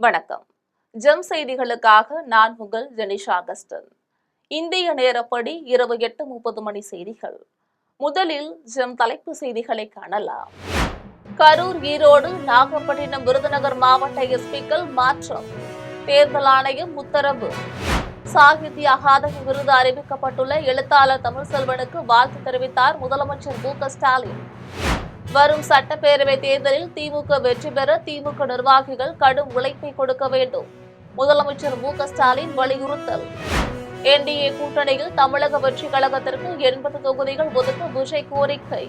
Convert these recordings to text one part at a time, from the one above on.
வணக்கம். ஜெம் செய்திகளுக்காக நான் உங்கள் ஜெனிஷா அகஸ்டன். இந்திய நேரப்படி இரவு 8:30 மணி செய்திகள். முதலில் ஜெம் தலைப்பு செய்திகளை காணலாம். கரூர், ஈரோடு, நாகப்பட்டினம், விருதுநகர் மாவட்ட எஸ்பிக்கள் மாற்றம். தேர்தல் ஆணையம் உத்தரவு. சாகித்ய அகாதமி விருது அறிவிக்கப்பட்டுள்ள எழுத்தாளர் தமிழ்செல்வனுக்கு வாழ்த்து தெரிவித்தார் முதலமைச்சர் மு.க.ஸ்டாலின். வரும் சட்டப்பேரவை தேர்தலில் திமுக வெற்றி பெற திமுக நிர்வாகிகள் கடும் உழைப்பை கொடுக்க வேண்டும். முதலமைச்சர் மு.க.ஸ்டாலின் வலியுறுத்தல். என்டிஏ கூட்டணியில் தமிழக வெற்றிக் கழகத்திற்கு 80 தொகுதிகள் ஒதுக்க விஜய் கோரிக்கை.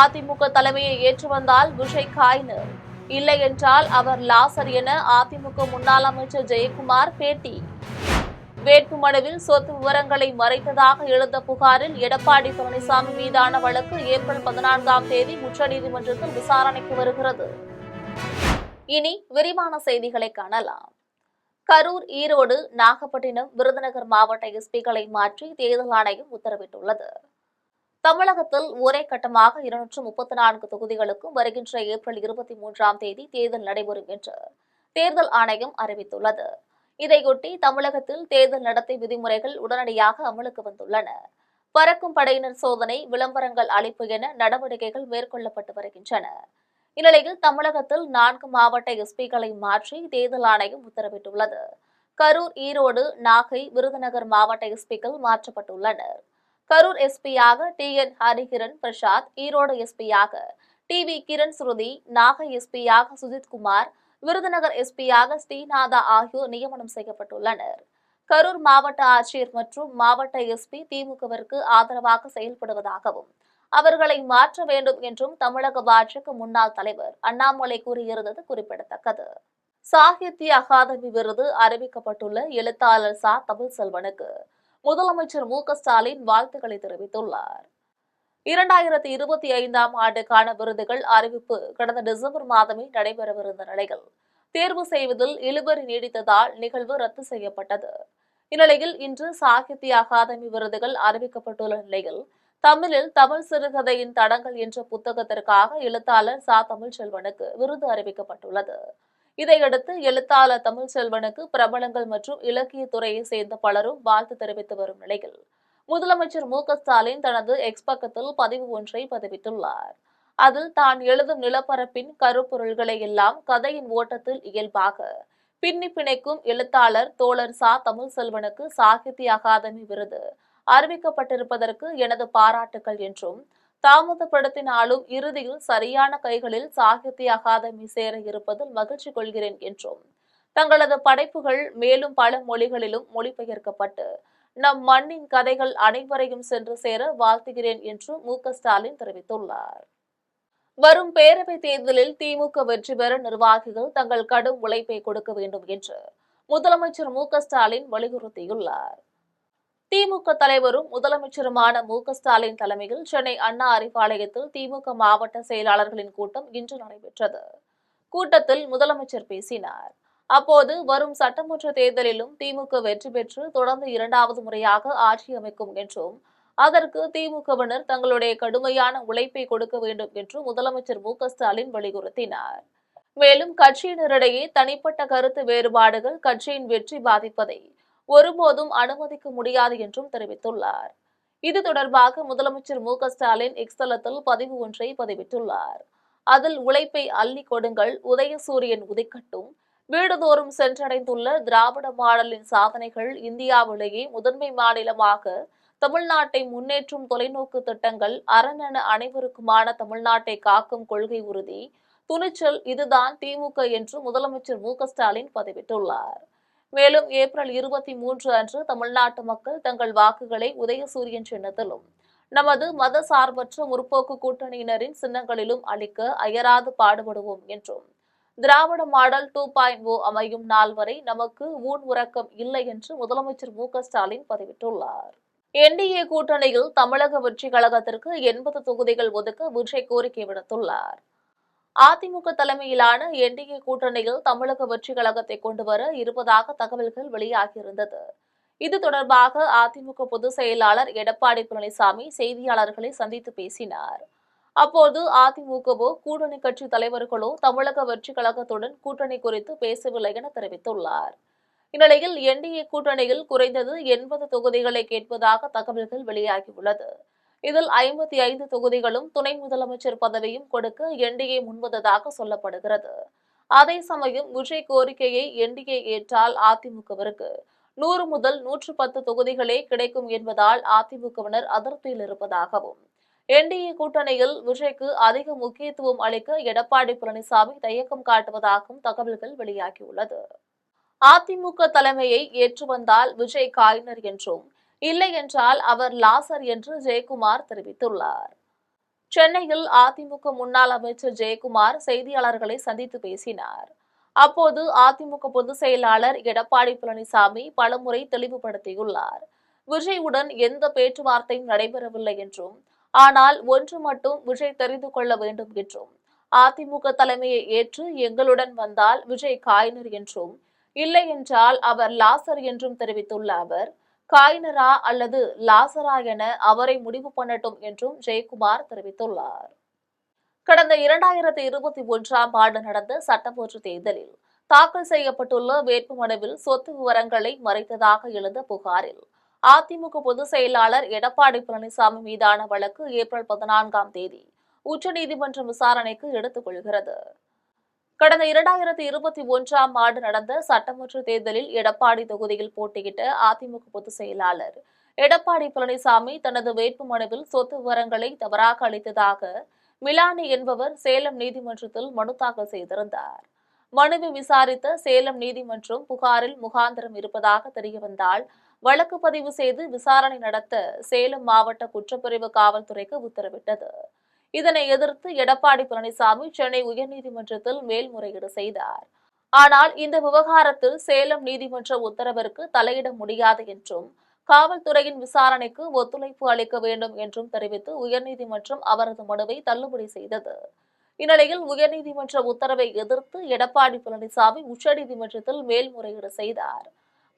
அதிமுக தலைமையை ஏற்று வந்தால் விஜய் காய்னர், இல்லை என்றால் அவர் லாசர் என அதிமுக முன்னாள் அமைச்சர் ஜெயக்குமார் பேட்டி. வேட்புமனுவில் சொத்து விவரங்களை மறைத்ததாக எழுந்த புகாரில் எடப்பாடி பழனிசாமி மீதான வழக்கு ஏப்ரல் 14ஆம் தேதி உச்சநீதிமன்றத்தில் விசாரணைக்கு வருகிறது. இனி விரிவான செய்திகளை காணலாம். கரூர், ஈரோடு, நாகப்பட்டினம், விருதுநகர் மாவட்ட எஸ்பிக்களை மாற்றி தேர்தல் ஆணையம் உத்தரவிட்டுள்ளது. தமிழகத்தில் ஒரே கட்டமாக 234 தொகுதிகளுக்கும் வருகின்ற ஏப்ரல் 23ஆம் தேதி தேர்தல் நடைபெறும் என்று தேர்தல் ஆணையம் அறிவித்துள்ளது. இதையொட்டி தமிழகத்தில் தேர்தல் நடத்தை விதிமுறைகள் உடனடியாக அமலுக்கு வந்துள்ளன. பறக்கும் படையினர் சோதனை, விளம்பரங்கள் அளிப்பு என நடவடிக்கைகள் மேற்கொள்ளப்பட்டு வருகின்றன. இந்நிலையில் தமிழகத்தில் 4 மாவட்ட எஸ்பிக்களை மாற்றி தேர்தல் ஆணையம் உத்தரவிட்டுள்ளது. கரூர், ஈரோடு, நாகை, விருதுநகர் மாவட்ட எஸ்பிக்கள் மாற்றப்பட்டுள்ளனர். கரூர் எஸ்பியாக டி.என். ஹரிகிரண் பிரசாத், ஈரோடு எஸ்பியாக டி.வி. கிரண் ஸ்ருதி, நாகை எஸ்பியாக சுஜித்குமார், விருதுநகர் எஸ்பியாக ஸ்ரீநாதா ஆகியோர் நியமனம் செய்யப்பட்டுள்ளனர். கரூர் மாவட்ட ஆட்சியர் மற்றும் மாவட்ட எஸ்பி திமுகவிற்கு ஆதரவாக செயல்படுவதாகவும் அவர்களை மாற்ற வேண்டும் என்றும் தமிழக பாஜக முன்னாள் தலைவர் அண்ணாமலை கூறியிருந்தது குறிப்பிடத்தக்கது. சாகித்ய அகாதமி விருது அறிவிக்கப்பட்டுள்ள எழுத்தாளர் ச. தமிழ்செல்வனுக்கு முதலமைச்சர் மு.க.ஸ்டாலின் வாழ்த்துக்களை தெரிவித்துள்ளார். 2025ஆம் ஆண்டுக்கான விருதுகள் அறிவிப்பு கடந்த டிசம்பர் மாதமே நடைபெறவிருந்த நிலையில் தேர்வு செய்வதில் இழுபறி நீடித்ததால் நிகழ்வு ரத்து செய்யப்பட்டது. இந்நிலையில் இன்று சாகித்ய அகாதமி விருதுகள் அறிவிக்கப்பட்டுள்ள நிலையில் தமிழில் தமிழ் சிறுகதையின் தடங்கள் என்ற புத்தகத்திற்காக எழுத்தாளர் ச. தமிழ்செல்வனுக்கு விருது அறிவிக்கப்பட்டுள்ளது. இதையடுத்து எழுத்தாளர் தமிழ்செல்வனுக்கு பிரபலங்கள் மற்றும் இலக்கிய துறையை சேர்ந்த பலரும் வாழ்த்து தெரிவித்து வரும் நிலையில் முதலமைச்சர் மு.க.ஸ்டாலின் தனது எக்ஸ் பக்கத்தில் பதிவு ஒன்றை பதிவிட்டுள்ளார். அதில் தான் எழுதும் நிலப்பரப்பின் கருப்பொருள்களை எல்லாம் கதையின் ஓட்டத்தில் இயல்பாக பின்னி பிணைக்கும் எழுத்தாளர் தோழர் ச. தமிழ்செல்வனுக்கு சாகித்ய அகாதமி விருது அறிவிக்கப்பட்டிருப்பதற்கு எனது பாராட்டுகள் என்றும், தாமதப்படுத்தினாலும் இறுதியில் சரியான கைகளில் சாகித்ய அகாதமி சேர இருப்பதில் மகிழ்ச்சி கொள்கிறேன் என்றும், தங்களது படைப்புகள் மேலும் பல மொழிகளிலும் மொழிபெயர்க்கப்பட்டு நம் மண்ணின் கதைகள் அனைவரையும் சென்று சேர வாழ்த்துகிறேன் என்று மு.க.ஸ்டாலின் தெரிவித்துள்ளார். வரும் பேரவைத் தேர்தலில் திமுக வெற்றி பெற நிர்வாகிகள் தங்கள் கடும் உழைப்பை கொடுக்க வேண்டும் என்று முதலமைச்சர் மு.க.ஸ்டாலின் வலியுறுத்தியுள்ளார். திமுக தலைவரும் முதலமைச்சருமான மு.க.ஸ்டாலின் தலைமையில் சென்னை அண்ணா அறிவாலயத்தில் திமுக மாவட்ட செயலாளர்களின் கூட்டம் இன்று நடைபெற்றது. கூட்டத்தில் முதலமைச்சர் பேசினார். அப்போது வரும் சட்டமன்ற தேர்தலிலும் திமுக வெற்றி பெற்று தொடர்ந்து 2வது முறையாக ஆட்சி அமைக்கும் என்றும், அதற்கு திமுகவினர் தங்களுடைய கடுமையான உழைப்பை கொடுக்க வேண்டும் என்று முதலமைச்சர் மு.க.ஸ்டாலின் வலியுறுத்தினார். மேலும் கட்சியினரிடையே தனிப்பட்ட கருத்து வேறுபாடுகள் கட்சியின் வெற்றி பாதிப்பதை ஒருபோதும் அனுமதிக்க முடியாது என்றும் தெரிவித்துள்ளார். இது தொடர்பாக முதலமைச்சர் மு.க.ஸ்டாலின் எக்ஸ் தளத்தில் பதிவு ஒன்றை பதிவிட்டுள்ளார். அதில் உழைப்பை அள்ளி கொடுங்கள், உதயசூரியன் உதிக்கட்டும், வீடுதோறும் சென்றடைந்துள்ள திராவிட மாடலின் சாதனைகள், இந்தியாவிலேயே முதன்மை மாநிலமாக தமிழ்நாட்டை முன்னேற்றும் தொலைநோக்கு திட்டங்கள், அரணென அனைவருக்குமான தமிழ்நாட்டை காக்கும் கொள்கை உறுதி, துணிச்சல், இதுதான் திமுக என்று முதலமைச்சர் மு.க.ஸ்டாலின் பதிவிட்டுள்ளார். மேலும் ஏப்ரல் 23 அன்று தமிழ்நாட்டு மக்கள் தங்கள் வாக்குகளை உதயசூரியன் சின்னத்திலும் நமது மத சார்பற்ற முற்போக்கு கூட்டணியினரின் சின்னங்களிலும் அளிக்க அயராது பாடுபடுவோம் என்றும், திராவிட மாடல் 2.0 அமையும் நாள் வரை நமக்கு ஊன் உறக்கம் இல்லை என்று முதலமைச்சர் மு.க.ஸ்டாலின் பதிவிட்டுள்ளார். என்டிஏ கூட்டணியில் தமிழக வெற்றிக் கழகத்திற்கு 80 தொகுதிகள் ஒதுக்க விஜய் கோரிக்கை விடுத்துள்ளார். அதிமுக தலைமையிலான என்டிஏ கூட்டணியில் தமிழக வெற்றிக் கழகத்தை கொண்டுவர இருப்பதாக தகவல்கள் வெளியாகியிருந்தது. இது தொடர்பாக அதிமுக பொதுச் செயலாளர் எடப்பாடி பழனிசாமி செய்தியாளர்களை சந்தித்து பேசினார். அப்போது அதிமுகவோ கூட்டணி கட்சி தலைவர்களோ தமிழக வெற்றிக் கழகத்துடன் கூட்டணி குறித்து பேசவில்லை என தெரிவித்துள்ளார். இந்நிலையில் என்டிஏ கூட்டணியில் குறைந்தது 80 தொகுதிகளை கேட்பதாக தகவல்கள் வெளியாகியுள்ளது. இதில் 55 தொகுதிகளும் துணை முதலமைச்சர் பதவியும் கொடுக்க என்டிஏ முன்வந்ததாக சொல்லப்படுகிறது. அதே சமயம் விஜய் கோரிக்கையை என்டிஏ ஏற்றால் அதிமுகவிற்கு 100 முதல் 110 தொகுதிகளே கிடைக்கும் என்பதால் அதிமுகவினர் அதிருப்தியில் இருப்பதாகவும், என்டிஏ கூட்டணியில் விஜய்க்கு அதிக முக்கியத்துவம் அளிக்க எடப்பாடி பழனிசாமி தயக்கம் காட்டுவதாகவும் தகவல்கள் வெளியாகியுள்ளது. அதிமுக தலைமையை ஏற்று வந்தால் விஜய் காயினர் என்றும், இல்லை என்றால் அவர் லாசர் என்று ஜெயக்குமார் தெரிவித்துள்ளார். சென்னையில் அதிமுக முன்னாள் அமைச்சர் ஜெயக்குமார் செய்தியாளர்களை சந்தித்து பேசினார். அப்போது அதிமுக பொதுச் செயலாளர் எடப்பாடி பழனிசாமி பலமுறை தெளிவுபடுத்தியுள்ளார். விஜயுடன் எந்த பேச்சுவார்த்தையும் நடைபெறவில்லை என்றும், ஆனால் ஒன்று மட்டும் விஜய் தெரிந்து கொள்ள வேண்டும் என்றும், அதிமுக தலைமையை ஏற்று எங்களுடன் வந்தால் விஜய் காயினர் என்றும், இல்லை என்றால் அவர் லாசர் என்றும் தெரிவித்துள்ள அவர், காயினரா அல்லது லாசரா என அவரை முடிவு பண்ணட்டும் என்றும் ஜெயக்குமார் தெரிவித்துள்ளார். கடந்த 2021ஆம் ஆண்டு நடந்த சட்டமன்ற தேர்தலில் தாக்கல் செய்யப்பட்டுள்ள வேட்புமனுவில் சொத்து விவரங்களை மறைத்ததாக எழுந்த புகாரில் அதிமுக பொதுச் செயலாளர் எடப்பாடி பழனிசாமி மீதான வழக்கு ஏப்ரல் 14ஆம் தேதி உச்சநீதிமன்றம் விசாரணைக்கு எடுத்துக் கொள்கிறது. கடந்த 2021ஆம் ஆண்டு நடந்த சட்டமன்ற தேர்தலில் எடப்பாடி தொகுதியில் போட்டியிட்ட அதிமுக பொதுச் செயலாளர் எடப்பாடி பழனிசாமி தனது வேட்புமனுவில் சொத்து விவரங்களை தவறாக அளித்ததாக மிலானி என்பவர் சேலம் நீதிமன்றத்தில் மனு தாக்கல் செய்திருந்தார். மனுவை விசாரித்த சேலம் நீதிமன்றம் புகாரில் முகாந்திரம் இருப்பதாக தெரியவந்தால் வழக்கு பதிவு செய்து விசாரணை நடத்த சேலம் மாவட்ட குற்றப்பிரிவு காவல்துறைக்கு உத்தரவிட்டது. இதனை எதிர்த்து எடப்பாடி பழனிசாமி சென்னை உயர்நீதிமன்றத்தில் மேல்முறையீடு செய்தார். ஆனால் இந்த விவகாரத்தில் சேலம் நீதிமன்ற உத்தரவிற்கு தலையிட முடியாது என்றும், காவல்துறையின் விசாரணைக்கு ஒத்துழைப்பு அளிக்க வேண்டும் என்றும் தெரிவித்து உயர்நீதிமன்றம் அவரது மனுவை தள்ளுபடி செய்தது. இந்நிலையில் உயர்நீதிமன்ற உத்தரவை எதிர்த்து எடப்பாடி பழனிசாமி உச்சநீதிமன்றத்தில் மேல்முறையீடு செய்தார்.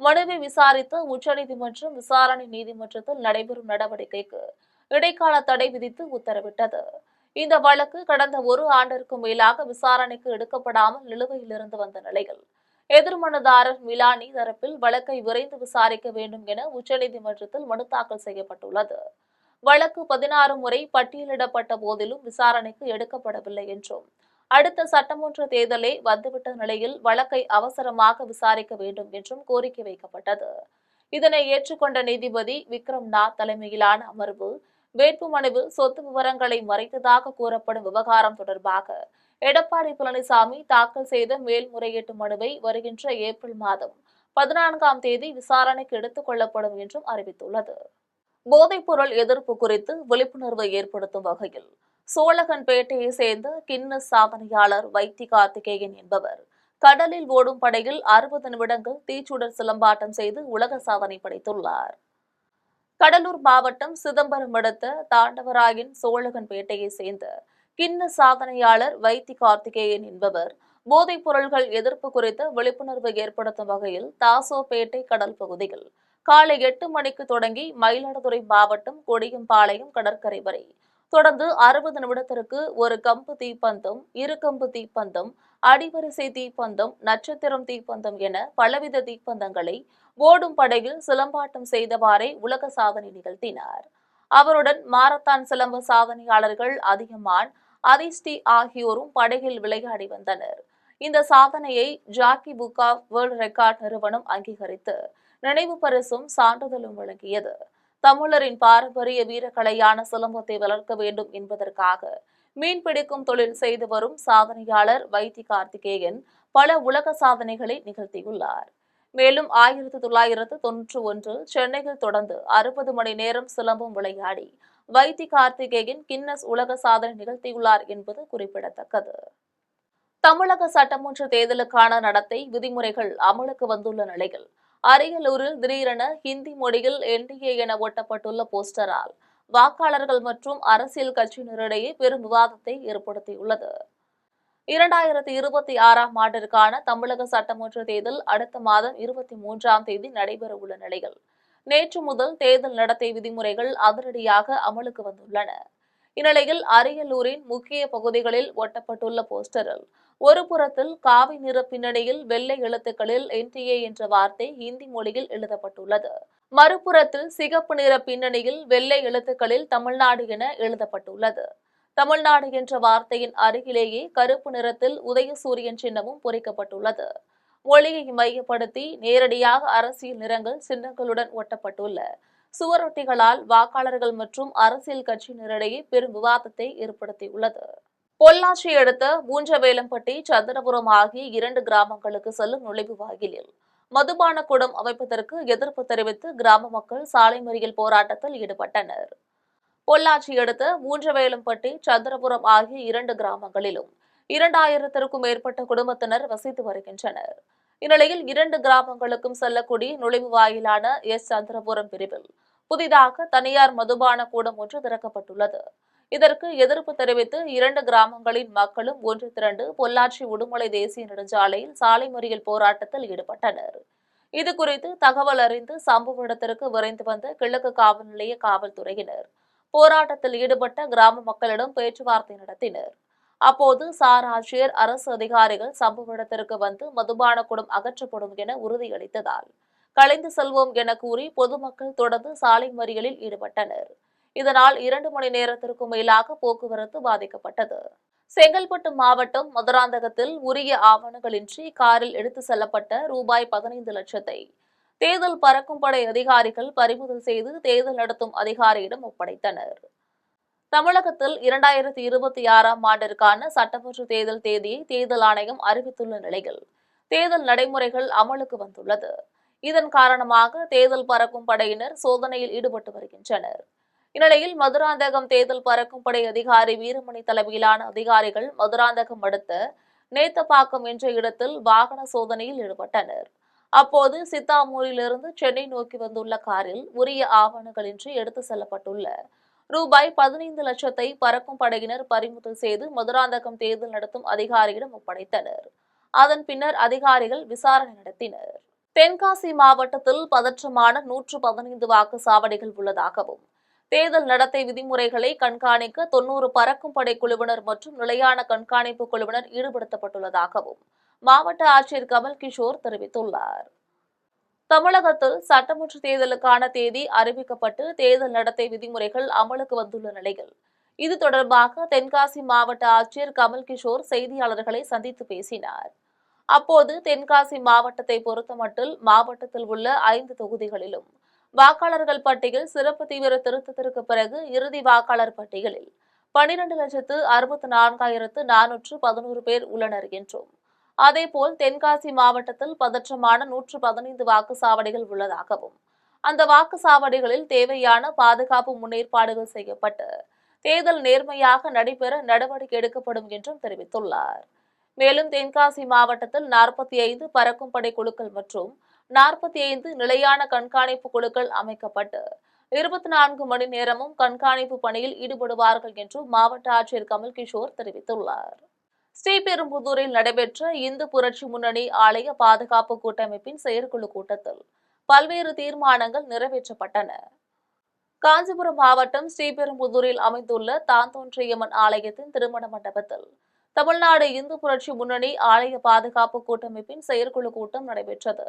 மனுவை விசாரித்த உச்சநீதிமன்றம் விசாரணை நீதிமன்றத்தில் நடைபெறும் நடவடிக்கைக்கு இடைக்கால தடை விதித்து உத்தரவிட்டது. இந்த வழக்கு கடந்த 1 ஆண்டிற்கும் மேலாக விசாரணைக்கு எடுக்கப்படாமல் நிலுவையில் இருந்து வந்த நிலையில் எதிர்மனுதாரர் மிலானி தரப்பில் வழக்கை விரைந்து விசாரிக்க வேண்டும் என உச்சநீதிமன்றத்தில் மனு தாக்கல் செய்யப்பட்டுள்ளது. வழக்கு 16 முறை பட்டியலிடப்பட்ட போதிலும் விசாரணைக்கு எடுக்கப்படவில்லை என்றும், அடுத்த சட்டமன்ற தேர்தலே வந்துவிட்ட நிலையில் வழக்கை அவசரமாக விசாரிக்க வேண்டும் என்றும் கோரிக்கை வைக்கப்பட்டது. இதனை ஏற்றுக்கொண்ட நீதிபதி விக்ரம் நாத் தலைமையிலான அமர்வு வேட்புமனுவில் சொத்து விவரங்களை மறைத்ததாக கூறப்படும் விவகாரம் தொடர்பாக எடப்பாடி பழனிசாமி தாக்கல் செய்த மேல்முறையீட்டு மனுவை வருகின்ற ஏப்ரல் மாதம் 14ஆம் தேதி விசாரணைக்கு எடுத்துக் கொள்ளப்படும் என்றும் அறிவித்துள்ளது. போதைப்பொருள் எதிர்ப்பு குறித்து விழிப்புணர்வை ஏற்படுத்தும் வகையில் சோழகன்பேட்டையை சேர்ந்த கின்னஸ் சாதனையாளர் வைத்தி கார்த்திகேயன் என்பவர் கடலில் ஓடும் படகில் 60 நிமிடங்கள் தீச்சுடர் சிலம்பாட்டம் செய்து உலக சாதனை படைத்துள்ளார். கடலூர் மாவட்டம் சிதம்பரம் அடுத்த தாண்டவராயன் சோழகன்பேட்டையை சேர்ந்த கின்னஸ் சாதனையாளர் வைத்தி கார்த்திகேயன் என்பவர் போதைப் பொருள்கள் எதிர்ப்பு குறித்த விழிப்புணர்வை ஏற்படுத்தும் வகையில் தாசோபேட்டை கடல் பகுதியில் காலை 8 மணிக்கு தொடங்கி மயிலாடுதுறை மாவட்டம் கொடியம்பாளையம் கடற்கரை வரை தொடர்ந்து 60 நிமிடத்திற்கு ஒரு கம்பு தீப்பந்தம், 2 கம்பு தீப்பந்தம், அடிவரிசை தீப்பந்தம், நட்சத்திரம் தீப்பந்தம் என பலவித தீப்பந்தங்களை ஓடும் படகில் சிலம்பாட்டம் செய்தவாறே உலக சாதனை நிகழ்த்தினார். அவருடன் மாரத்தான் சிலம்ப சாதனையாளர்கள் அதிகமான், அதிஸ்டி ஆகியோரும் படகில் விளையாடி வந்தனர். இந்த சாதனையை Jackie book of world record நிறுவனம் அங்கீகரித்து நினைவு பரிசும் சான்றிதழும் வழங்கியது. தமிழரின் பாரம்பரிய வீரக்கலையான சிலம்பத்தை வளர்க்க வேண்டும் என்பதற்காக மீன்பிடிக்கும் தொழில் செய்து வரும் சாதனையாளர் வைத்தி கார்த்திகேயன் பல உலக சாதனைகளை நிகழ்த்தியுள்ளார். மேலும் 1991 சென்னையில் தொடர்ந்து 60 மணி நேரம் சிலம்பம் விளையாடி வைத்தி கார்த்திகேயன் கின்னஸ் உலக சாதனை நிகழ்த்தியுள்ளார் என்பது குறிப்பிடத்தக்கது. தமிழக சட்டமன்ற தேர்தலுக்கான நடத்தை விதிமுறைகள் அமலுக்கு வந்துள்ள நிலையில் அரியலூரில் திடீரென ஹிந்தி மொழியில் என்டிஏ என ஒட்டப்பட்டுள்ள போஸ்டரால் வாக்காளர்கள் மற்றும் அரசியல் கட்சியினரிடையே பெரும் விவாதத்தை ஏற்படுத்தியுள்ளது. 2026ஆம் ஆண்டிற்கான தமிழக சட்டமன்ற தேர்தல் அடுத்த மாதம் 23ஆம் தேதி நடைபெறவுள்ள நிலையில் நேற்று முதல் தேர்தல் நடத்தை விதிமுறைகள் அதிரடியாக அமலுக்கு வந்துள்ளன. இந்நிலையில் அரியலூரின் முக்கிய பகுதிகளில் ஒட்டப்பட்டுள்ள போஸ்டரில் ஒரு புறத்தில் காவி நிற பின்னணியில் வெள்ளை எழுத்துக்களில் என்டிஏ என்ற வார்த்தை ஹிந்தி மொழியில் எழுதப்பட்டுள்ளது. மறுபுறத்தில் சிகப்பு நிற பின்னணியில் வெள்ளை எழுத்துக்களில் தமிழ்நாடு என எழுதப்பட்டுள்ளது. தமிழ்நாடு என்ற வார்த்தையின் அருகிலேயே கருப்பு நிறத்தில் உதயசூரியன் சின்னமும் பொறிக்கப்பட்டுள்ளது. மொழியை மையப்படுத்தி நேரடியாக அரசியல் நிறங்கள் சின்னங்களுடன் ஒட்டப்பட்டுள்ள சுவரொட்டிகளால் வாக்காளர்கள் மற்றும் அரசியல் கட்சியினரிடையே பெரும் விவாதத்தை ஏற்படுத்தியுள்ளது. பொள்ளாச்சி அடுத்த மூஞ்சவேலம்பட்டி, சந்திரபுரம் ஆகிய 2 கிராமங்களுக்கு செல்லும் நுழைவு வாயிலில் மதுபான கூடம் அமைப்பதற்கு எதிர்ப்பு தெரிவித்து கிராம மக்கள் சாலை மறியல் போராட்டத்தில் ஈடுபட்டனர். பொள்ளாச்சி அடுத்த மூஞ்சவேலம்பட்டி, சந்திரபுரம் ஆகிய 2 கிராமங்களிலும் 2000க்கும் மேற்பட்ட குடும்பத்தினர் வசித்து வருகின்றனர். இந்நிலையில் 2 கிராமங்களுக்கும் செல்லக்கூடிய நுழைவு வாயிலான சந்திரபுரம் பிரிவில் புதிதாக தனியார் மதுபான கூடம் ஒன்று திறக்கப்பட்டுள்ளது. இதற்கு எதிர்ப்பு தெரிவித்து 2 கிராமங்களின் மக்களும் ஒன்று திரண்டு பொள்ளாச்சி உடுமலை தேசிய நெடுஞ்சாலையில் சாலை மறியல் போராட்டத்தில் ஈடுபட்டனர். இதுகுறித்து தகவல் அறிந்து சம்பவ இடத்திற்கு விரைந்து வந்த கிழக்கு காவல் நிலைய காவல்துறையினர் போராட்டத்தில் ஈடுபட்ட கிராம மக்களிடம் பேச்சுவார்த்தை நடத்தினர். அப்போது சார் ஆட்சியர், அரசு அதிகாரிகள் சம்பவ இடத்திற்கு வந்து மதுபான கூடம் அகற்றப்படும் என உறுதியளித்ததால் கலைந்து செல்வோம் என கூறி பொதுமக்கள் தொடர்ந்து சாலை மறியலில் ஈடுபட்டனர். இதனால் 2 மணி நேரத்திற்கும் மேலாக போக்குவரத்து பாதிக்கப்பட்டது. செங்கல்பட்டு மாவட்டம் மதுராந்தகத்தில் உரிய ஆவணங்களின்றி காரில் எடுத்து செல்லப்பட்ட ரூபாய் 15 லட்சத்தை தேர்தல் பறக்கும் படை அதிகாரிகள் பறிமுதல் செய்து தேர்தல் நடத்தும் அதிகாரியிடம் ஒப்படைத்தனர். தமிழகத்தில் 2026ஆம் ஆண்டிற்கான சட்டமன்ற தேர்தல் தேதியை தேர்தல் ஆணையம் அறிவித்துள்ள நிலையில் தேர்தல் நடைமுறைகள் அமலுக்கு வந்துள்ளது. இதன் காரணமாக தேர்தல் பறக்கும் படையினர் சோதனையில் ஈடுபட்டு வருகின்றனர். இந்நிலையில் மதுராந்தகம் தேர்தல் பறக்கும் படை அதிகாரி வீரமணி தலைமையிலான அதிகாரிகள் மதுராந்தகம் அடுத்த நேத்தப்பாக்கம் என்ற இடத்தில் வாகன சோதனையில் ஈடுபட்டனர். அப்போது சித்தாமூரிலிருந்து சென்னை நோக்கி வந்துள்ள காரில் உரிய ஆவணங்களின்றி எடுத்து செல்லப்பட்டுள்ள ரூபாய் 15 லட்சத்தை பறக்கும் படையினர் பறிமுதல் செய்து மதுராந்தகம் தேர்தல் நடத்தும் அதிகாரியிடம் ஒப்படைத்தனர். அதன் பின்னர் அதிகாரிகள் விசாரணை நடத்தினர். தென்காசி மாவட்டத்தில் பதற்றமான 115 வாக்குச்சாவடிகள் உள்ளதாகவும் தேர்தல் நடத்தை விதிமுறைகளை கண்காணிக்க 90 பறக்கும் படை குழுவினர் மற்றும் நிலையான கண்காணிப்பு குழுவினர் ஈடுபடுத்தப்பட்டுள்ளதாகவும் மாவட்ட ஆட்சியர் கமல் கிஷோர் தெரிவித்துள்ளார். தமிழகத்தில் சட்டமன்ற தேர்தலுக்கான தேதி அறிவிக்கப்பட்டு தேர்தல் நடத்தை விதிமுறைகள் அமலுக்கு வந்துள்ள நிலையில் இது தொடர்பாக தென்காசி மாவட்ட ஆட்சியர் கமல் கிஷோர் செய்தியாளர்களை சந்தித்து பேசினார். அப்போது தென்காசி மாவட்டத்தை பொறுத்தமட்டில் மாவட்டத்தில் உள்ள 5 தொகுதிகளிலும் வாக்காளர்கள் பட்டியல் சிறப்பு தீவிர திருத்தத்திற்கு பிறகு இறுதி வாக்காளர் பட்டியலில் 12,64,411 பேர் உள்ளனர் என்றும், அதேபோல் தென்காசி மாவட்டத்தில் பதற்றமான 115 வாக்குச்சாவடிகள் உள்ளதாகவும், அந்த வாக்குச்சாவடிகளில் தேவையான பாதுகாப்பு முன்னேற்பாடுகள் செய்யப்பட்டு தேர்தல் நேர்மையாக நடைபெற நடவடிக்கை எடுக்கப்படும் என்றும் தெரிவித்துள்ளார். மேலும் தென்காசி மாவட்டத்தில் 45 பறக்கும் படை குழுக்கள் மற்றும் 45 நிலையான கண்காணிப்பு குழுக்கள் அமைக்கப்பட்டு 24 மணி நேரமும் கண்காணிப்பு பணியில் ஈடுபடுவார்கள் என்றும் மாவட்ட ஆட்சியர் கமல் கிஷோர் தெரிவித்துள்ளார். ஸ்ரீபெரும்புதூரில் நடைபெற்ற இந்து புரட்சி முன்னணி ஆலய பாதுகாப்பு கூட்டமைப்பின் செயற்குழு கூட்டத்தில் பல்வேறு தீர்மானங்கள் நிறைவேற்றப்பட்டன. காஞ்சிபுரம் மாவட்டம் ஸ்ரீபெரும்புதூரில் அமைந்துள்ள தாந்தோன்றியம்மன் ஆலயத்தின் திருமண மண்டபத்தில் தமிழ்நாடு இந்து புரட்சி முன்னணி ஆலய பாதுகாப்பு கூட்டமைப்பின் செயற்குழு கூட்டம் நடைபெற்றது.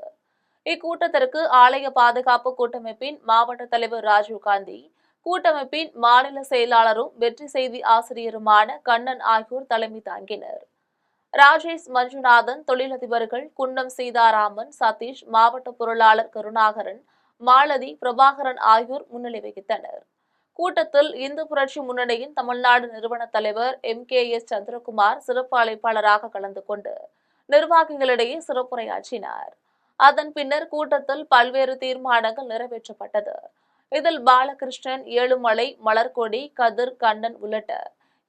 இக்கூட்டத்திற்கு ஆலய பாதுகாப்பு கூட்டமைப்பின் மாவட்ட தலைவர் ராஜீவ்காந்தி, கூட்டமைப்பின் மாநில செயலாளரும் வெற்றி செய்தி ஆசிரியருமான கண்ணன் ஆகியோர் தலைமை தாங்கினர். ராஜேஷ் மஞ்சுநாதன், தொழிலதிபர்கள் குன்னம் சீதாராமன், சதீஷ், மாவட்ட பொருளாளர் கருணாகரன், மாலதி, பிரபாகரன் ஆகியோர் முன்னிலை கூட்டத்தில் இந்து புரட்சி முன்னணியின் தமிழ்நாடு நிறுவன தலைவர் MKS சந்திரகுமார் சிறப்பு அழைப்பாளராக கலந்து கொண்டு நிர்வாகிகளிடையே சிறப்புரையாற்றினார். அதன் பின்னர் கூட்டத்தில் பல்வேறு தீர்மானங்கள் நிறைவேற்றப்பட்டது. இதில் பாலகிருஷ்ணன், ஏழுமலை, மலர்கொடி, கதிர், கண்ணன் உள்ளிட்ட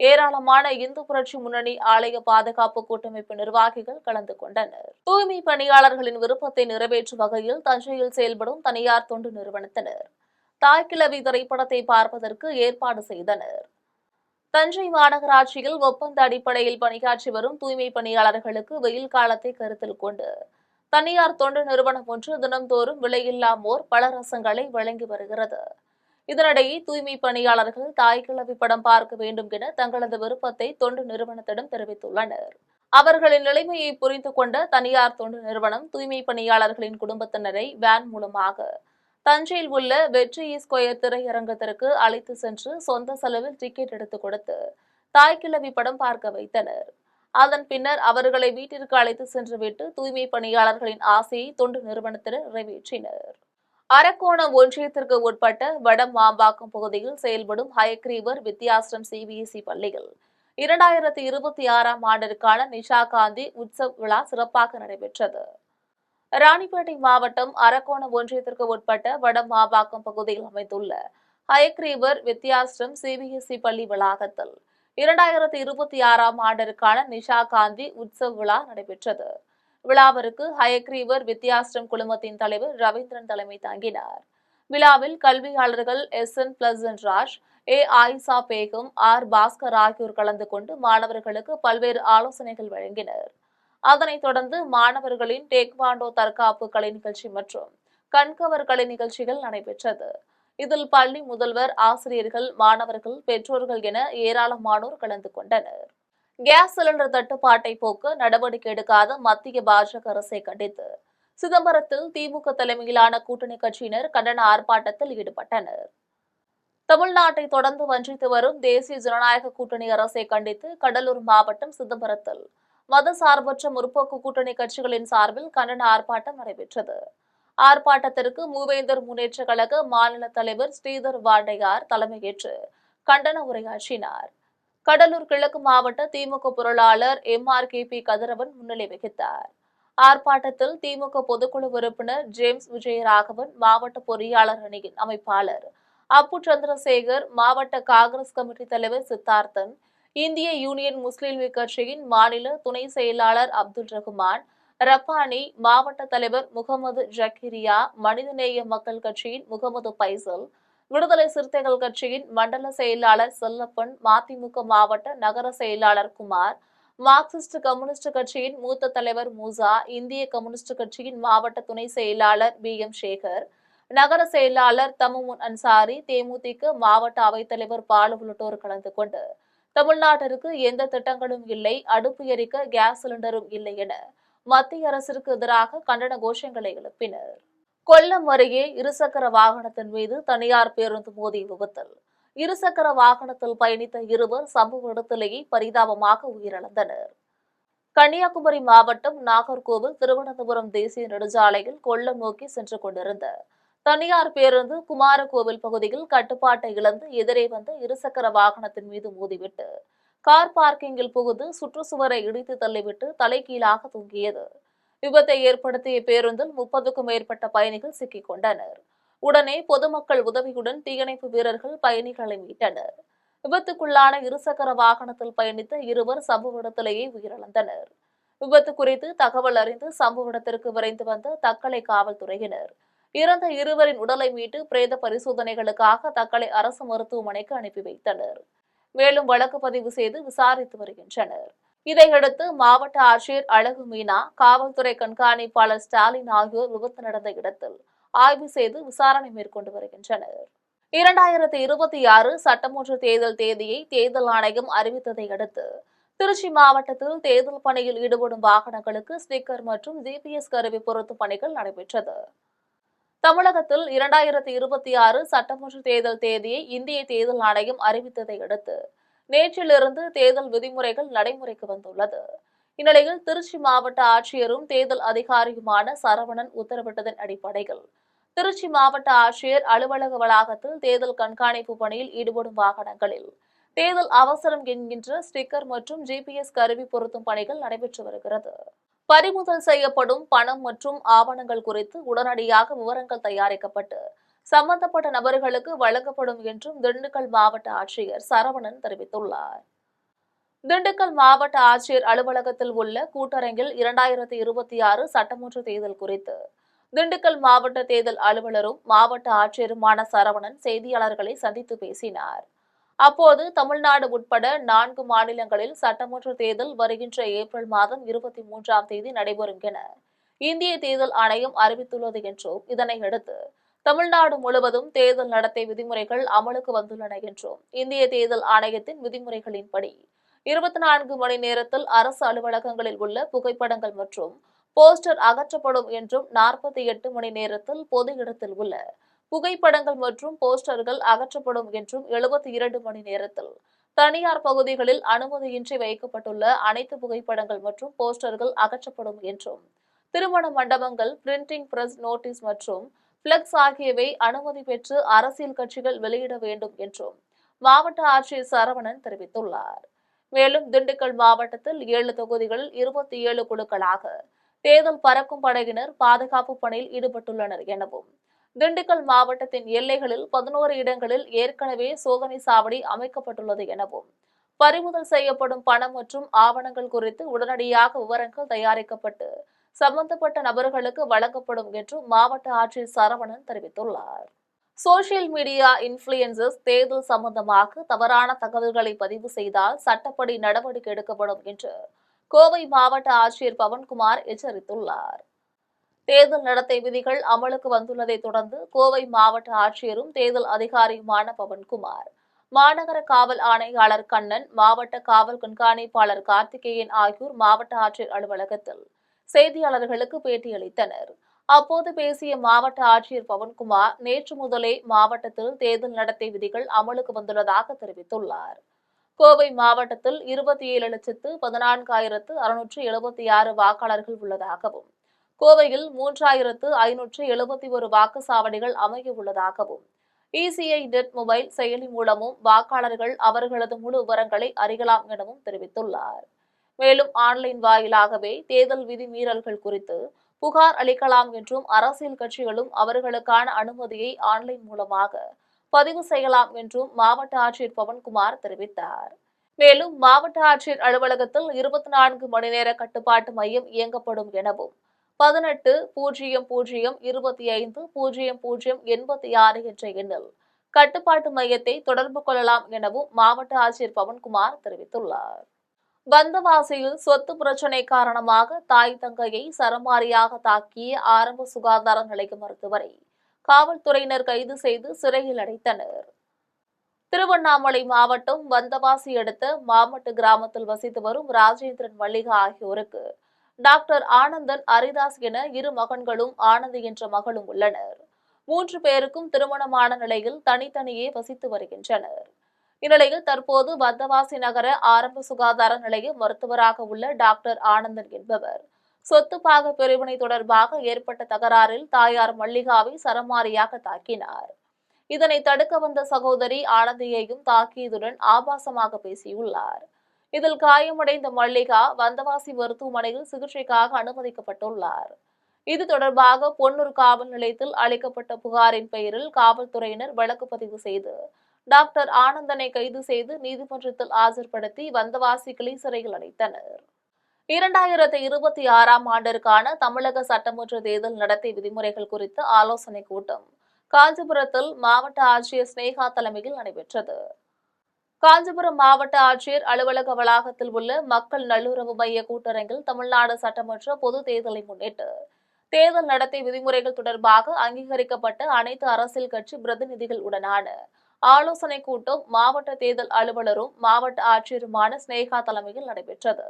ஏராளமான இந்து புரட்சி முன்னணி ஆலய பாதுகாப்பு கூட்டமைப்பு நிர்வாகிகள் கலந்து கொண்டனர். தூய்மை பணியாளர்களின் விருப்பத்தை நிறைவேற்றும் வகையில் தஞ்சையில் செயல்படும் தனியார் தொண்டு நிறுவனத்தினர் தாய்க்கிழவி திரைப்படத்தை பார்ப்பதற்கு ஏற்பாடு செய்தனர். தஞ்சை மாநகராட்சியில் ஒப்பந்த அடிப்படையில் பணியாற்றி வரும் தூய்மை பணியாளர்களுக்கு வெயில் காலத்தை கருத்தில் கொண்டு தனியார் தொண்டு நிறுவனம் ஒன்று தினந்தோறும் விலையில்லா மோர், பழரசங்களை வழங்கி வருகிறது. இதனிடையே தூய்மை பணியாளர்கள் தாய்க்கிழவி படம் பார்க்க வேண்டும் என தங்களது விருப்பத்தை தொண்டு நிறுவனத்திடம் தெரிவித்துள்ளனர். அவர்களின் நிலைமையை புரிந்து கொண்ட தனியார் தொண்டு நிறுவனம் தூய்மை பணியாளர்களின் குடும்பத்தினரை வேன் மூலமாக தஞ்சையில் உள்ள வெற்றி ஸ்கொயர் திரையரங்கத்திற்கு அழைத்து சென்று சொந்த செலவில் டிக்கெட் எடுத்துக் கொடுத்து தாய்க்கிழவி படம் பார்க்க வைத்தனர். அதன் பின்னர் அவர்களை வீட்டிற்கு அழைத்து சென்றுவிட்டு தூய்மை பணியாளர்களின் ஆசையை தொண்டு நிறுவனத்தினர் நிறைவேற்றினர். அரக்கோணம் ஒன்றியத்திற்கு உட்பட்ட வடமாம்பாக்கம் பகுதியில் செயல்படும் ஹயக்ரீவர் வித்யாசிரம் சிபிஎஸ்இ பள்ளியில் 2026ஆம் ஆண்டிற்கான நிஷா காந்தி உற்சவ் விழா சிறப்பாக நடைபெற்றது. ராணிப்பேட்டை மாவட்டம் அரக்கோணம் ஒன்றியத்திற்கு உட்பட்ட வடமாம்பாக்கம் பகுதியில் அமைந்துள்ள ஹயக்ரீவர் வித்யாசிரம் சிபிஎஸ்இ பள்ளி வளாகத்தில் 2026ஆம் ஆண்டிற்கான நிஷா காந்தி உற்சவ் விழா நடைபெற்றது. விழாவிற்கு ஹயக்ரீவர் வித்யாசிரம் குழுமத்தின் தலைவர் ரவீந்திரன் தலைமை தாங்கினார். விழாவில் கல்வியாளர்கள் SN பிளசன்ட் ராஜ், ஆயிஷா பேகம், பாஸ்கர் ஆகியோர் கலந்து கொண்டு மாணவர்களுக்கு பல்வேறு ஆலோசனைகள் வழங்கினர். அதனைத் தொடர்ந்து மாணவர்களின் டேக்வாண்டோ தற்காப்பு கலை நிகழ்ச்சி மற்றும் கண்கவர் கலை நிகழ்ச்சிகள் நடைபெற்றது. இதில் பள்ளி முதல்வர், ஆசிரியர்கள், மாணவர்கள், பெற்றோர்கள் என ஏராளமானோர் கலந்து கொண்டனர். கேஸ் சிலிண்டர் தட்டுப்பாட்டை போக்க நடவடிக்கை எடுக்காத மத்திய பாஜக அரசை கண்டித்து சிதம்பரத்தில் திமுக தலைமையிலான கூட்டணி கட்சியினர் கண்டன ஆர்ப்பாட்டத்தில் ஈடுபட்டனர். தமிழ்நாட்டை தொடர்ந்து வஞ்சித்து வரும் தேசிய ஜனநாயக கூட்டணி அரசை கண்டித்து கடலூர் மாவட்டம் சிதம்பரத்தில் மதசார்பற்ற முற்போக்கு கூட்டணி கட்சிகளின் சார்பில் கண்டன ஆர்ப்பாட்டம் நடைபெற்றது. ஆர்ப்பாட்டத்திற்கு மூவேந்தர் முன்னேற்ற கழக மாநில தலைவர் ஸ்ரீதர் வாண்டையார் தலைமையேற்று கண்டன உரையாற்றினார். கடலூர் கிழக்கு மாவட்ட திமுக பொருளாளர் MRKP கதிரவன் முன்னிலை வகித்தார். ஆர்ப்பாட்டத்தில் திமுக பொதுக்குழு உறுப்பினர் ஜேம்ஸ் விஜயராகவன், மாவட்ட பொறியாளர் அணியின் அமைப்பாளர் அப்பு சந்திரசேகர், மாவட்ட காங்கிரஸ் கமிட்டி தலைவர் சித்தார்த்தன், இந்திய யூனியன் முஸ்லீம் லீக் கட்சியின் மாநில துணை செயலாளர் அப்துல் ரகுமான், ரப்பானி, மாவட்ட தலைவர் முகமது ஜக்கீரியா, மனிதநேய மக்கள் கட்சியின் முகமது பைசல், விடுதலை சிறுத்தைகள் கட்சியின் மண்டல செயலாளர் செல்லப்பன், மதிமுக மாவட்ட நகர செயலாளர் குமார், மார்க்சிஸ்ட் கம்யூனிஸ்ட் கட்சியின் மூத்த தலைவர் மூசா, இந்திய கம்யூனிஸ்ட் கட்சியின் மாவட்ட துணை செயலாளர் BM சேகர், நகர செயலாளர் தமுமுன் அன்சாரி, தேமுதிக மாவட்ட அவைத்தலைவர் பாலு உள்ளிட்டோர் கலந்து கொண்டு தமிழ்நாட்டிற்கு எந்த திட்டங்களும் இல்லை, அடுப்பு எரிக்க கேஸ் சிலிண்டரும் இல்லை என மத்திய அரசிற்கு எதிராக கண்டன கோஷங்களை எழுப்பினர். கொல்லம் அருகே இருசக்கர வாகனத்தின் மீது தனியார் பேருந்து மோதிய விபத்தில் இருசக்கர வாகனத்தில் பயணித்த இருவர் சம்பவ இடத்திலேயே பரிதாபமாக உயிரிழந்தனர். கன்னியாகுமரி மாவட்டம் நாகர்கோவில் திருவனந்தபுரம் தேசிய நெடுஞ்சாலையில் கொல்லம் நோக்கி சென்று கொண்டிருந்த தனியார் பேருந்து குமாரகோவில் பகுதியில் கட்டுப்பாட்டை இழந்து எதிரே வந்த இருசக்கர வாகனத்தின் மீது மோதிவிட்டு கார் பார்க்கிங்கில் புகுந்து சுற்றுச்சுவரை இடித்து தள்ளிவிட்டு தலைகீழாக தூங்கியது. விபத்தை ஏற்படுத்திய பேருந்தில் 30க்கும் மேற்பட்ட பயணிகள் சிக்கிக் கொண்டனர். உடனே பொதுமக்கள் உதவியுடன் தீயணைப்பு வீரர்கள் பயணிகளை மீட்டனர். விபத்துக்குள்ளான இருசக்கர வாகனத்தில் பயணித்த இருவர் சம்பவ இடத்திலேயே உயிரிழந்தனர். விபத்து குறித்து தகவல் அறிந்து சம்பவ இடத்திற்கு விரைந்து வந்த தக்கலை காவல்துறையினர் இறந்த இருவரின் உடலை மீட்டு பிரேத பரிசோதனைகளுக்காக தக்கலை அரசு மருத்துவமனைக்கு அனுப்பி வைத்தனர். மேலும் வழக்கு பதிவு செய்து விசாரித்து வருகின்றனர். இதையடுத்து மாவட்ட ஆட்சியர் அழகு மீனா, காவல்துறை கண்காணிப்பாளர் ஸ்டாலின் ஆகியோர் விபத்து நடந்த இடத்தில் ஆய்வு செய்து விசாரணை மேற்கொண்டு வருகின்றனர். 2026 சட்டமன்ற தேர்தல் தேதியை தேர்தல் ஆணையம் அறிவித்ததை அடுத்து திருச்சி மாவட்டத்தில் தேர்தல் பணியில் ஈடுபடும் வாகனங்களுக்கு ஸ்டிக்கர் மற்றும் GPS கருவி பொருத்தும் பணிகள் நடைபெற்றது. தமிழகத்தில் 2026 சட்டமன்ற தேர்தல் தேதியை இந்திய தேர்தல் ஆணையம் அறிவித்ததை அடுத்து நேற்றிலிருந்து தேர்தல் விதிமுறைகள் நடைமுறைக்கு வந்துள்ளது. இந்நிலையில் திருச்சி மாவட்ட ஆட்சியரும் தேர்தல் அதிகாரியுமான சரவணன் உத்தரவிட்டதன் அடிப்படையில் திருச்சி மாவட்ட ஆட்சியர் அலுவலக வளாகத்தில் தேர்தல் கண்காணிப்பு பணியில் ஈடுபடும் வாகனங்களில் தேர்தல் அவசரம் என்கின்ற ஸ்டிக்கர் மற்றும் GPS கருவி பொருத்தும் பணிகள் நடைபெற்று வருகிறது. பறிமுதல் செய்யப்படும் பணம் மற்றும் ஆவணங்கள் குறித்து உடனடியாக விவரங்கள் தயாரிக்கப்பட்டு சம்பந்தப்பட்ட நபர்களுக்கு வழங்கப்படும் என்றும் திண்டுக்கல் மாவட்ட ஆட்சியர் சரவணன் தெரிவித்துள்ளார். திண்டுக்கல் மாவட்ட ஆட்சியர் அலுவலகத்தில் உள்ள கூட்டரங்கில் 2026 சட்டமன்ற தேர்தல் குறித்து திண்டுக்கல் மாவட்ட தேர்தல் அலுவலரும் மாவட்ட ஆட்சியருமான சரவணன் செய்தியாளர்களை சந்தித்து பேசினார். அப்போது தமிழ்நாடு உட்பட 4 மாநிலங்களில் சட்டமன்ற தேர்தல் வருகின்ற ஏப்ரல் மாதம் 23ஆம் தேதி நடைபெறும் என இந்திய தேர்தல் ஆணையம் அறிவித்துள்ளது என்றும் இதனையடுத்து தமிழ்நாடு முழுவதும் தேர்தல் நடத்தை விதிமுறைகள் அமலுக்கு வந்துள்ளன என்றும் இந்திய தேர்தல் ஆணையத்தின் விதிமுறைகளின்படி 24 மணி நேரத்தில் அரசு அலுவலகங்களில் உள்ள புகைப்படங்கள் மற்றும் போஸ்டர் அகற்றப்படும் என்றும் 48 மணி நேரத்தில் பொது இடத்தில் உள்ள புகைப்படங்கள் மற்றும் போஸ்டர்கள் அகற்றப்படும் என்றும் 72 மணி நேரத்தில் தனியார் பகுதிகளில் அனுமதியின்றி வைக்கப்பட்டுள்ள அனைத்து புகைப்படங்கள் மற்றும் போஸ்டர்கள் அகற்றப்படும் என்றும் திருமண மண்டபங்கள், பிரிண்டிங் பிரஸ், நோட்டீஸ் மற்றும் பிளக்ஸ் ஆகியவை அனுமதி பெற்று அரசியல் கட்சிகள் வெளியிட வேண்டும் என்றும் மாவட்ட ஆட்சியர் சரவணன் தெரிவித்துள்ளார். மேலும் திண்டுக்கல் மாவட்டத்தில் 7 தொகுதிகளில் 27 குழுக்களாக தேர்தல் பறக்கும் படையினர் பாதுகாப்பு பணியில் ஈடுபட்டுள்ளனர் எனவும் திண்டுக்கல் மாவட்டத்தின் எல்லைகளில் 11 இடங்களில் ஏற்கனவே சோதனை சாவடி அமைக்கப்பட்டுள்ளது எனவும் பறிமுதல் செய்யப்படும் பணம் மற்றும் ஆவணங்கள் குறித்து உடனடியாக விவரங்கள் தயாரிக்கப்பட்டு சம்பந்தப்பட்ட நபர்களுக்கு வழங்கப்படும் என்றும் மாவட்ட ஆட்சியர் சரவணன் தெரிவித்துள்ளார். சோசியல் மீடியா இன்ஃபுளுயன்சர்ஸ் தேர்தல் சம்பந்தமாக தவறான தகவல்களை பதிவு செய்தால் சட்டப்படி நடவடிக்கை எடுக்கப்படும் என்று கோவை மாவட்ட ஆட்சியர் பவன்குமார் எச்சரித்துள்ளார். தேர்தல் நடத்தை விதிகள் அமலுக்கு வந்துள்ளதை தொடர்ந்து கோவை மாவட்ட ஆட்சியரும் தேர்தல் அதிகாரியுமான பவன்குமார், மாநகர காவல் ஆணையாளர் கண்ணன், மாவட்ட காவல் கண்காணிப்பாளர் கார்த்திகேயன் ஆகியோர் மாவட்ட ஆட்சியர் அலுவலகத்தில் செய்தியாளர்களுக்கு பேட்டியளித்தனர். அப்போது பேசிய மாவட்ட ஆட்சியர் பவன்குமார், நேற்று முதலே மாவட்டத்தில் தேர்தல் நடத்தை விதிகள் அமலுக்கு வந்துள்ளதாக தெரிவித்துள்ளார். கோவை மாவட்டத்தில் 27,14,676 வாக்காளர்கள் உள்ளதாகவும் கோவையில் 3,571 வாக்குச்சாவடிகள் அமைய உள்ளதாகவும் இசிஐ நெட் மொபைல் செயலி மூலமும் வாக்காளர்கள் அவர்களது முழு விவரங்களை அறியலாம் எனவும் தெரிவித்துள்ளார். மேலும் ஆன்லைன் வாயிலாகவே தேர்தல் விதி மீறல்கள் குறித்து புகார் அளிக்கலாம் என்றும் அரசியல் கட்சிகளும் அவர்களுக்கான அனுமதியை ஆன்லைன் மூலமாக பதிவு செய்யலாம் என்றும் மாவட்ட ஆட்சியர் பவன்குமார் தெரிவித்தார். மேலும் மாவட்ட ஆட்சியர் அலுவலகத்தில் 24 மணி நேர கட்டுப்பாட்டு மையம் இயங்கப்படும் எனவும் 18-025-0086 என்ற எண்ணில் கட்டுப்பாட்டு மையத்தை தொடர்பு கொள்ளலாம் எனவும் மாவட்ட ஆட்சியர் பவன்குமார் தெரிவித்துள்ளார். வந்தவாசியில் சொத்து பிரச்சினை காரணமாக தாய் தங்கையை சரமாரியாக தாக்கிய ஆரம்ப சுகாதார நிலைய மருத்துவரை காவல்துறையினர் கைது செய்து சிறையில் அடைத்தனர். திருவண்ணாமலை மாவட்டம் வந்தவாசி அடுத்த மாமட்டு கிராமத்தில் வசித்து வரும் ராஜேந்திரன், மல்லிகா ஆகியோருக்கு டாக்டர் ஆனந்தன், அரிதாஸ் என 2 மகன்களும் ஆனந்தி என்ற மகளும் உள்ளனர். 3 பேருக்கும் திருமணமான நிலையில் தனித்தனியே வசித்து வருகின்றனர். இந்நிலையில் தற்போது வந்தவாசி நகர ஆரம்ப சுகாதார நிலைய மருத்துவராக உள்ள டாக்டர் ஆனந்தன் என்பவர் சொத்து பாக பிரிவினை தொடர்பாக ஏற்பட்ட தகராறில் தாயார் மல்லிகாவை சரமாரியாக தாக்கினார். இதனை தடுக்க வந்த சகோதரி ஆனந்தியையும் தாக்கியதுடன் ஆபாசமாக பேசியுள்ளார். இதில் காயமடைந்த மல்லிகா வந்தவாசி மருத்துவமனையில் சிகிச்சைக்காக அனுமதிக்கப்பட்டுள்ளார். இது தொடர்பாக பொன்னூர் காவல் நிலையத்தில் அளிக்கப்பட்ட புகாரின் பெயரில் காவல்துறையினர் வழக்கு பதிவு செய்து டாக்டர் ஆனந்தனை கைது செய்து நீதிமன்றத்தில் ஆஜர்படுத்தி வந்தவாசி கிளை சிறையில் அடைத்தனர். 2026ஆம் ஆண்டிற்கான தமிழக சட்டமன்ற தேர்தல் நடத்தை விதிமுறைகள் குறித்த ஆலோசனைக் கூட்டம் காஞ்சிபுரத்தில் மாவட்ட ஆட்சியர் ஸ்னேகா தலைமையில் நடைபெற்றது. காஞ்சிபுரம் மாவட்ட ஆட்சியர் அலுவலக வளாகத்தில் உள்ள மக்கள் நல்லுறவு மைய கூட்டரங்கில் தமிழ்நாடு சட்டமன்ற பொது தேர்தலை முன்னிட்டு தேர்தல் நடத்தை விதிமுறைகள் தொடர்பாக அங்கீகரிக்கப்பட்ட அனைத்து அரசியல் கட்சி பிரதிநிதிகள் உடனான ஆலோசனைக் கூட்டம் மாவட்ட தேர்தல் அலுவலரும் மாவட்ட ஆட்சியருமான ஸ்னேகா தலைமையில் நடைபெற்றது.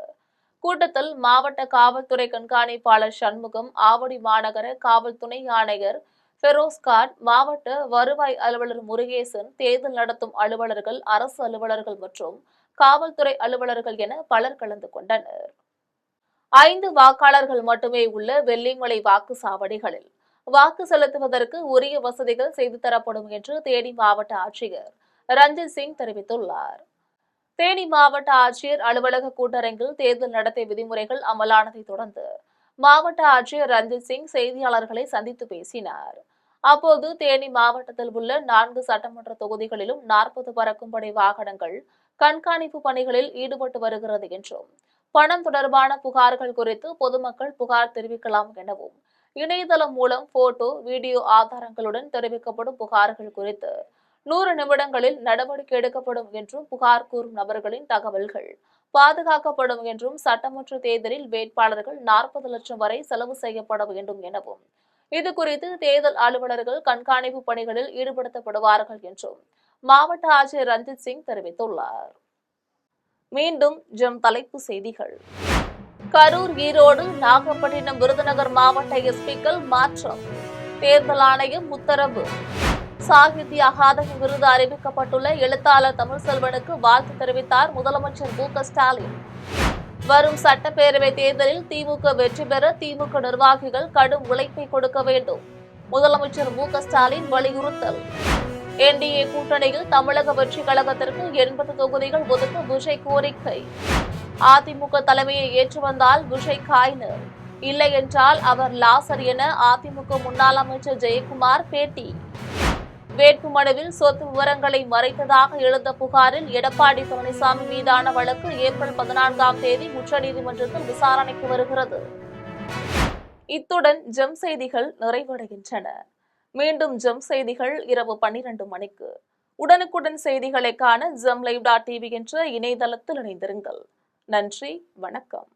கூட்டத்தில் மாவட்ட காவல்துறை கண்காணிப்பாளர் சண்முகம், ஆவடி மாநகர காவல் துணை ஆணையர் பெரோஸ்கான், மாவட்ட வருவாய் அலுவலர் முருகேசன், தேர்தல் நடத்தும் அலுவலர்கள், அரசு அலுவலர்கள் மற்றும் காவல்துறை அலுவலர்கள் என பலர் கலந்து கொண்டனர். 5 வாக்காளர்கள் மட்டுமே உள்ள வெள்ளிமலை வாக்குச்சாவடிகளில் வாக்கு செலுத்துவதற்கு உரிய வசதிகள் செய்து தரப்படும் என்று தேனி மாவட்ட ஆட்சியர் ரஞ்சித் சிங் தெரிவித்துள்ளார். தேனி மாவட்ட ஆட்சியர் அலுவலக கூட்டரங்கில் தேர்தல் நடத்தை விதிமுறைகள் அமலானதை தொடர்ந்து மாவட்ட ஆட்சியர் ரஞ்சித் சிங் செய்தியாளர்களை சந்தித்து பேசினார். அப்போது தேனி மாவட்டத்தில் உள்ள 4 சட்டமன்ற தொகுதிகளிலும் 40 பறக்கும் படை வாகனங்கள் கண்காணிப்பு பணிகளில் ஈடுபட்டு வருகிறது என்றும் பணம் தொடர்பான புகார்கள் குறித்து பொதுமக்கள் புகார் தெரிவிக்கலாம் எனவும் இணையதளம் மூலம் போட்டோ, வீடியோ ஆதாரங்களுடன் தெரிவிக்கப்படும் புகார்கள் குறித்து 100 நிமிடங்களில் நடவடிக்கை எடுக்கப்படும் என்றும் புகார் கூறும் நபர்களின் தகவல்கள் பாதுகாக்கப்படும் என்றும் சட்டமன்ற தேர்தலில் வேட்பாளர்கள் 40 லட்சம் வரை செலவு செய்யப்பட வேண்டும் எனவும் இதுகுறித்து தேர்தல் அலுவலர்கள் கண்காணிப்பு பணிகளில் ஈடுபடுத்தப்படுவார்கள் என்றும் மாவட்ட ஆட்சியர் ரஞ்சித் சிங் தெரிவித்துள்ளார். மீண்டும் தலைப்புச் செய்திகள். கரூர், ஈரோடு, நாகப்பட்டினம், விருதுநகர் மாவட்ட எஸ்பிக்கள் மாற்றம். தேர்தல் ஆணையம் உத்தரவு. சாகித்ய அகாதமி விருது அறிவிக்கப்பட்டுள்ள எழுத்தாளர் தமிழ்செல்வனுக்கு வாழ்த்து தெரிவித்தார் முதலமைச்சர் மு.க.ஸ்டாலின். வரும் சட்டப்பேரவை தேர்தலில் திமுக வெற்றி பெற திமுக நிர்வாகிகள் கடும் உழைப்பை கொடுக்க வேண்டும். முதலமைச்சர் மு.க.ஸ்டாலின் வலியுறுத்தல். என்டிஏ கூட்டணியில் தமிழக வெற்றி கழகத்திற்கு 80 தொகுதிகள் ஒதுக்க விஜய் கோரிக்கை. அதிமுக தலைமையை ஏற்று வந்தால் விஜய் காய்னர், இல்லை என்றால் அவர் லாசர் என அதிமுக முன்னாள் அமைச்சர் ஜெயக்குமார் பேட்டி. வேட்புமனுவில் சொத்து விவரங்களை மறைத்ததாக எழுந்த புகாரில் எடப்பாடி பழனிசாமி மீதான வழக்கு ஏப்ரல் 14ஆம் தேதி உச்சநீதிமன்றத்தில் விசாரணைக்கு வருகிறது. இத்துடன் செய்திகள் நிறைவடைகின்றன. மீண்டும் செய்திகள் இரவு 12 மணிக்கு. உடனுக்குடன் செய்திகளை காண ஜெம் லைவ்.tv என்ற இணையதளத்தில் இணைந்திருங்கள். நன்றி, வணக்கம்.